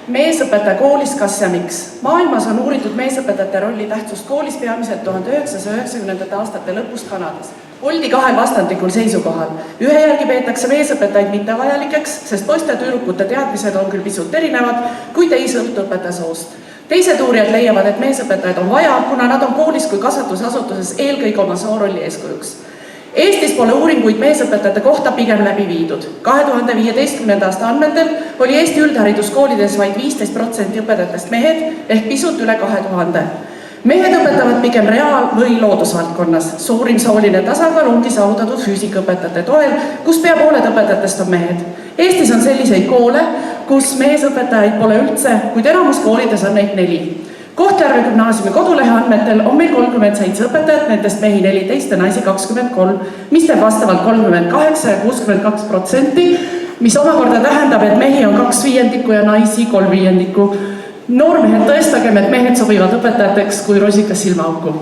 Meesõpetaja koolis kas ja miks? Maailmas on uuritud meesõpetajate rolli tähtsust koolis peamiselt 1990. aastate lõpust Kanadas. Oldi kahel vastandlikul seisukohal. Ühe järgi peetakse meesõpetajaid mitte vajalikeks, sest poiste ja tüdrukute teadmised on küll pisut erinevad, kui teise õpetaja soost. Teised uurijad leiavad, et meesõpetajaid on vaja, kuna nad on koolis kui kasvatusasutuses eelkõige oma soorolli eeskujuks. Eestis pole uuringuid meesõpetajate kohta pigem läbi viidud. 2015. aasta andmetel oli Eesti üldhariduskoolides vaid 15% õpetajatest mehed ehk pisut üle 2000. Mehed õpetavad pigem reaal- või loodusvaldkonnas. Suurim sooline tasakaal ongi saavutatud füüsikaõpetajate toel, kus pea pooled õpetajatest on mehed. Eestis on selliseid koole, kus meesõpetajaid pole üldse, kuid enamus koolides on neid 4. Kohtjärve gümnaasiumi kodulehe andmetel on meil 37 õpetajat, nendest mehi 14 ja naisi 23, mis teeb vastavalt 38 ja 62%, mis omakorda tähendab, et mehi on 2/5 ja naisi 3/5. Noormehed tõestagem, et mehed sobivad õpetajateks kui rosikas silmaauku.